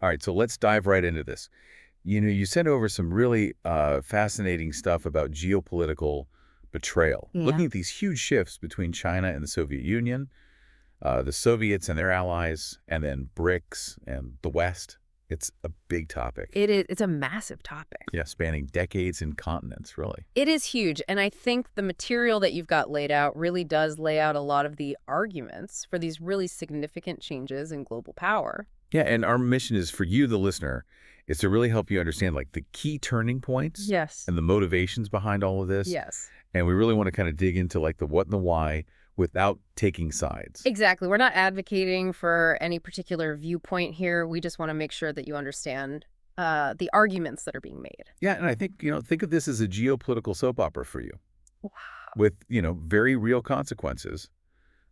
All right, so let's dive right into this. You sent over some really fascinating stuff about geopolitical betrayal, Yeah. looking at these huge shifts between China and the Soviet Union, the Soviets and their allies, and then BRICS and the West. It's a big topic. It's a massive topic. Yeah, spanning decades and continents, really. It is huge, and I think the material that you've got laid out really does lay out a lot of the arguments for these really significant changes in global power. Yeah, and our mission is for you, the listener, is to really help you understand like the key turning points Yes. and the motivations behind all of this. Yes. And we really want to kind of dig into like the what and the why without taking sides. Exactly. We're not advocating for any particular viewpoint here. We just want to make sure that you understand the arguments that are being made. Yeah, and I think, think of this as a geopolitical soap opera for you Wow. with, very real consequences.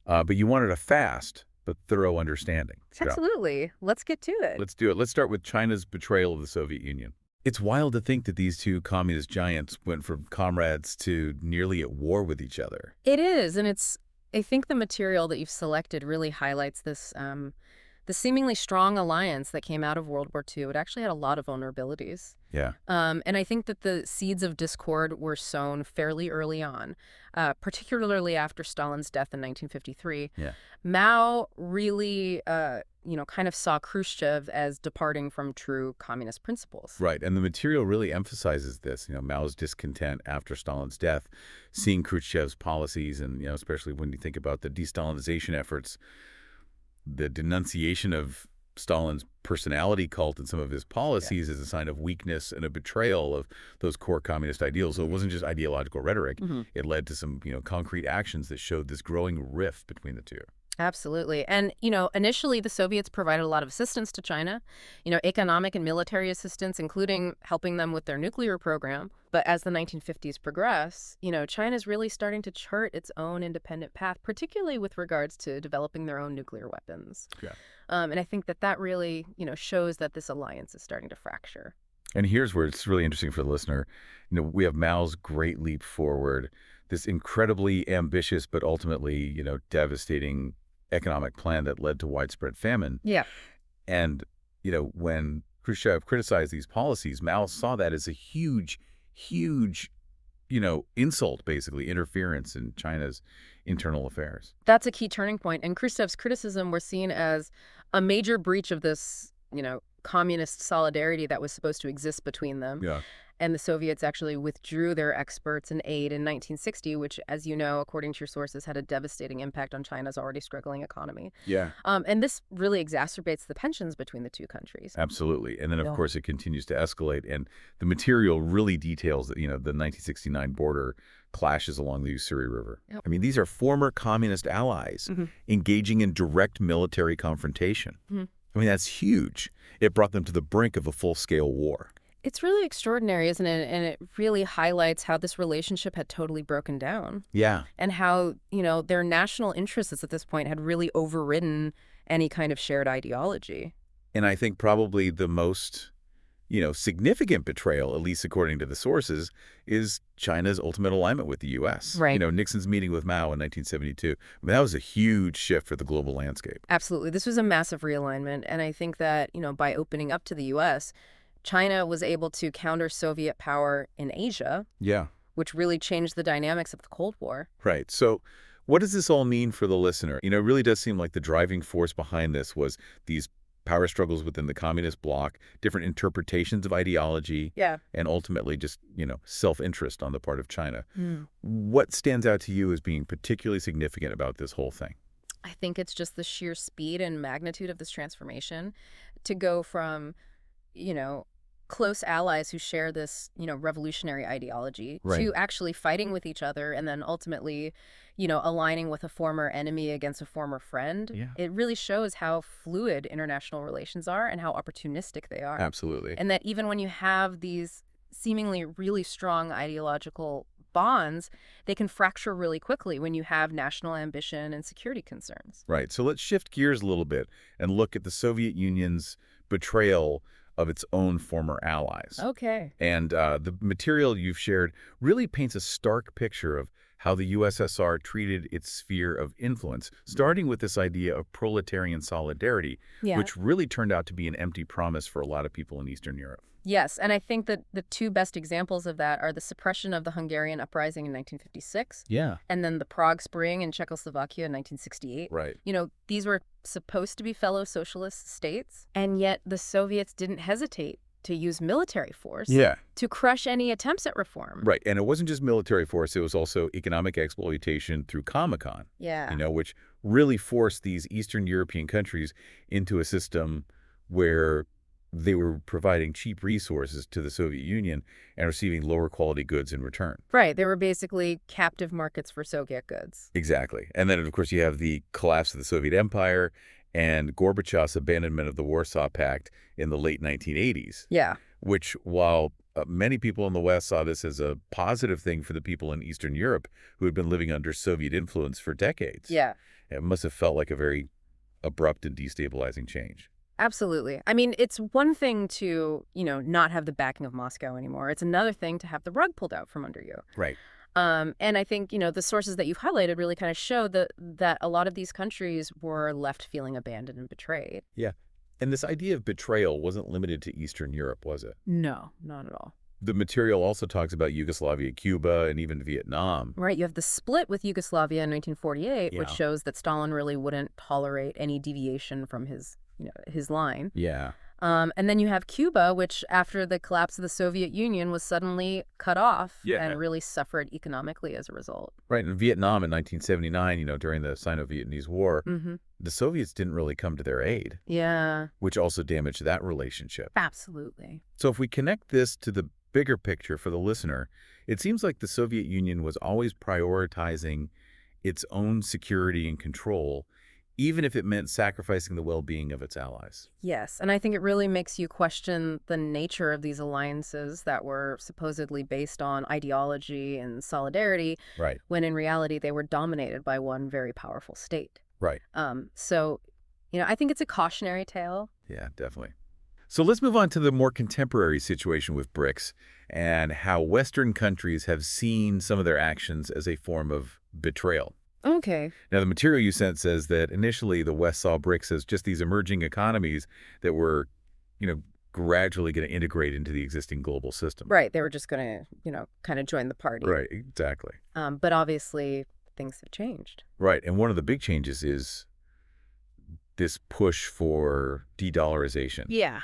But you wanted a fast but thorough understanding. So Absolutely. Let's get to it. let's do it. Let's start with China's betrayal of the Soviet Union. It's wild to think that these two communist giants went from comrades to nearly at war with each other. It is, and I think the material that you've selected really highlights this, the seemingly strong alliance that came out of World War II. It actually had a lot of vulnerabilities. Yeah. And I think that the seeds of discord were sown fairly early on, particularly after Stalin's death in 1953. Yeah. Mao really, kind of saw Khrushchev as departing from true communist principles. Right, and the material really emphasizes this, Mao's discontent after Stalin's death, seeing Khrushchev's policies, and, especially when you think about the de-Stalinization efforts, the denunciation of Stalin's personality cult and some of his policies as a sign of weakness and a betrayal of those core communist ideals. So it wasn't just ideological rhetoric. It led to some, concrete actions that showed this growing rift between the two. Absolutely. And, initially the Soviets provided a lot of assistance to China, economic and military assistance, including helping them with their nuclear program. But as the 1950s progress, China's really starting to chart its own independent path, particularly with regards to developing their own nuclear weapons. Yeah. And I think that really, shows that this alliance is starting to fracture. And here's where it's really interesting for the listener. We have Mao's great leap forward, this incredibly ambitious but ultimately, devastating economic plan that led to widespread famine. Yeah. And, when Khrushchev criticized these policies, Mao saw that as a huge, huge, insult, basically, interference in China's internal affairs. That's a key turning point. And Khrushchev's criticism were seen as a major breach of this, communist solidarity that was supposed to exist between them. Yeah. And the Soviets actually withdrew their experts and aid in 1960, which, as you know, according to your sources, had a devastating impact on China's already struggling economy. Yeah. And this really exacerbates the tensions between the two countries. Absolutely. And then, of Yeah. course, it continues to escalate. And the material really details that, the 1969 border clashes along the Ussuri River. Yep. I mean, these are former communist allies engaging in direct military confrontation. I mean, that's huge. It brought them to the brink of a full-scale war. It's really extraordinary, isn't it? And it really highlights how this relationship had totally broken down Yeah. and how, their national interests at this point had really overridden any kind of shared ideology. And I think probably the most, significant betrayal, at least according to the sources, is China's ultimate alignment with the U.S. Right. Nixon's meeting with Mao in 1972. I mean, that was a huge shift for the global landscape. Absolutely. This was a massive realignment. And I think that, by opening up to the U.S., China was able to counter Soviet power in Asia, Yeah. which really changed the dynamics of the Cold War. Right. So what does this all mean for the listener? It really does seem like the driving force behind this was these power struggles within the communist bloc, different interpretations of ideology, Yeah. and ultimately just, self-interest on the part of China. What stands out to you as being particularly significant about this whole thing? I think it's just the sheer speed and magnitude of this transformation to go from, close allies who share this, revolutionary ideology Right. to actually fighting with each other and then ultimately, aligning with a former enemy against a former friend. Yeah. It really shows how fluid international relations are and how opportunistic they are. Absolutely. And that even when you have these seemingly really strong ideological bonds, they can fracture really quickly when you have national ambition and security concerns. Right. So let's shift gears a little bit and look at the Soviet Union's betrayal of its own former allies. Okay. And the material you've shared really paints a stark picture of how the USSR treated its sphere of influence, starting with this idea of proletarian solidarity, Yeah. which really turned out to be an empty promise for a lot of people in Eastern Europe. Yes, and I think that the two best examples of that are the suppression of the Hungarian uprising in 1956 Yeah. and then the Prague Spring in Czechoslovakia in 1968. Right. These were supposed to be fellow socialist states, and yet the Soviets didn't hesitate to use military force Yeah. to crush any attempts at reform. Right. And it wasn't just military force, it was also economic exploitation through Comecon, Yeah. which really forced these Eastern European countries into a system where they were providing cheap resources to the Soviet Union and receiving lower quality goods in return. Right. They were basically captive markets for Soviet goods. Exactly. And then, of course, you have the collapse of the Soviet Empire and Gorbachev's abandonment of the Warsaw Pact in the late 1980s, Yeah. which, while many people in the West saw this as a positive thing for the people in Eastern Europe who had been living under Soviet influence for decades, Yeah. it must have felt like a very abrupt and destabilizing change. Absolutely. I mean, it's one thing to, not have the backing of Moscow anymore. It's another thing to have the rug pulled out from under you. Right. And I think, the sources that you've highlighted really kind of show that a lot of these countries were left feeling abandoned and betrayed. Yeah. And this idea of betrayal wasn't limited to Eastern Europe, was it? No, not at all. The material also talks about Yugoslavia, Cuba, and even Vietnam. Right. You have the split with Yugoslavia in 1948, which Yeah. shows that Stalin really wouldn't tolerate any deviation from his line. Yeah. And then you have Cuba, which after the collapse of the Soviet Union was suddenly cut off and really suffered economically as a result. Right. In Vietnam in 1979, during the Sino-Vietnamese War, Mm-hmm. the Soviets didn't really come to their aid, Yeah, which also damaged that relationship. absolutely. So if we connect this to the bigger picture for the listener, it seems like the Soviet Union was always prioritizing its own security and control, even if it meant sacrificing the well-being of its allies. Yes, and I think it really makes you question the nature of these alliances that were supposedly based on ideology and solidarity, Right. when in reality they were dominated by one very powerful state. Right. So, I think it's a cautionary tale. Yeah, definitely. So let's move on to the more contemporary situation with BRICS and how Western countries have seen some of their actions as a form of betrayal. Okay. Now, the material you sent says that initially the West saw BRICS as just these emerging economies that were, gradually going to integrate into the existing global system. Right. They were just going to, kind of join the party. Right, exactly. But obviously things have changed. Right, and one of the big changes is this push for de-dollarization. Yeah.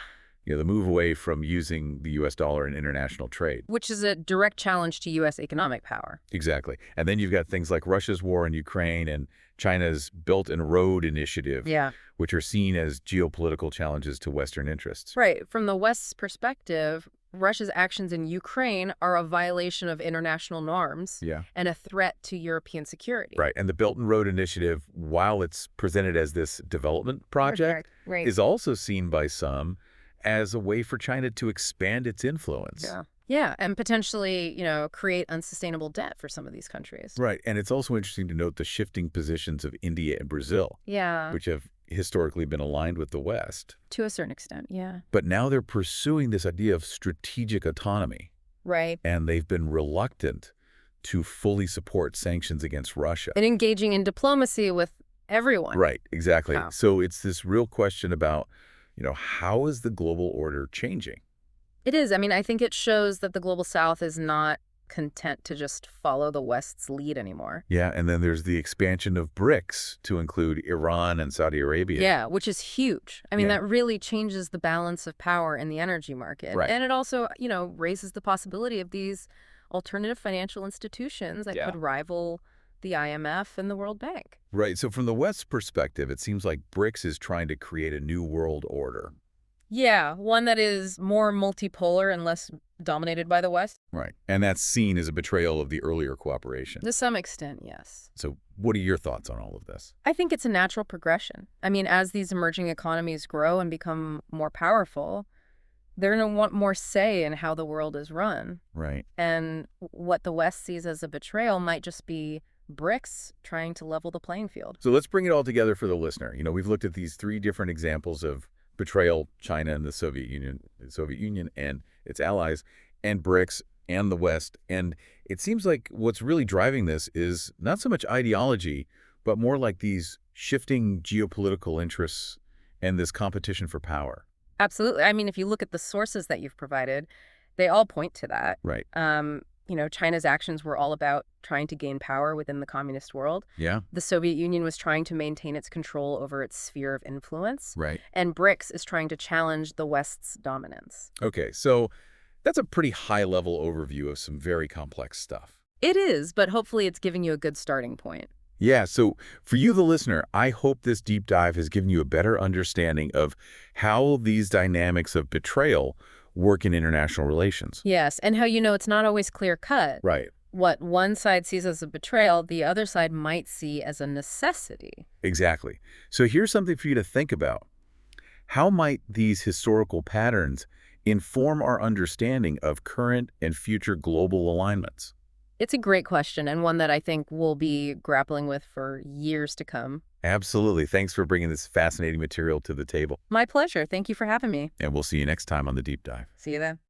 The move away from using the U.S. dollar in international trade. Which is a direct challenge to U.S. economic power. Exactly. And then you've got things like Russia's war in Ukraine and China's Belt and Road Initiative, Yeah. which are seen as geopolitical challenges to Western interests. Right. From the West's perspective, Russia's actions in Ukraine are a violation of international norms Yeah. and a threat to European security. Right. And the Belt and Road Initiative, while it's presented as this development project, Right. is also seen by some as a way for China to expand its influence. Yeah. Yeah, and potentially, create unsustainable debt for some of these countries. Right. And it's also interesting to note the shifting positions of India and Brazil, Yeah, which have historically been aligned with the West. to a certain extent, yeah. But now they're pursuing this idea of strategic autonomy, Right. and they've been reluctant to fully support sanctions against Russia. And engaging in diplomacy with everyone. Right, exactly. Wow. So it's this real question about, how is the global order changing? It is. I mean, I think it shows that the Global South is not content to just follow the West's lead anymore. Yeah, and then there's the expansion of BRICS to include Iran and Saudi Arabia. Yeah, which is huge. I mean, Yeah. that really changes the balance of power in the energy market. Right. And it also, raises the possibility of these alternative financial institutions that Yeah. could rival the IMF and the World Bank. Right, so from the West's perspective, it seems like BRICS is trying to create a new world order. Yeah, one that is more multipolar and less dominated by the West. Right, and that's seen as a betrayal of the earlier cooperation. To some extent, yes. So what are your thoughts on all of this? I think it's a natural progression. I mean, as these emerging economies grow and become more powerful, they're going to want more say in how the world is run. Right. And what the West sees as a betrayal might just be BRICS trying to level the playing field. So let's bring it all together for the listener. We've looked at these three different examples of betrayal: China and the Soviet Union and its allies, and BRICS and the West. And it seems like what's really driving this is not so much ideology, but more like these shifting geopolitical interests and this competition for power. Absolutely. I mean, if you look at the sources that you've provided, they all point to that. Right. China's actions were all about trying to gain power within the communist world. Yeah. The Soviet Union was trying to maintain its control over its sphere of influence. Right. And BRICS is trying to challenge the West's dominance. Okay, so that's a pretty high-level overview of some very complex stuff. It is, but hopefully it's giving you a good starting point. Yeah, so for you, the listener, I hope this deep dive has given you a better understanding of how these dynamics of betrayal work in international relations. Yes, and how it's not always clear-cut. Right. What one side sees as a betrayal, the other side might see as a necessity. Exactly. So here's something for you to think about. How might these historical patterns inform our understanding of current and future global alignments? It's a great question, and one that I think we'll be grappling with for years to come. Absolutely. Thanks for bringing this fascinating material to the table. My pleasure. Thank you for having me. And we'll see you next time on The Deep Dive. See you then.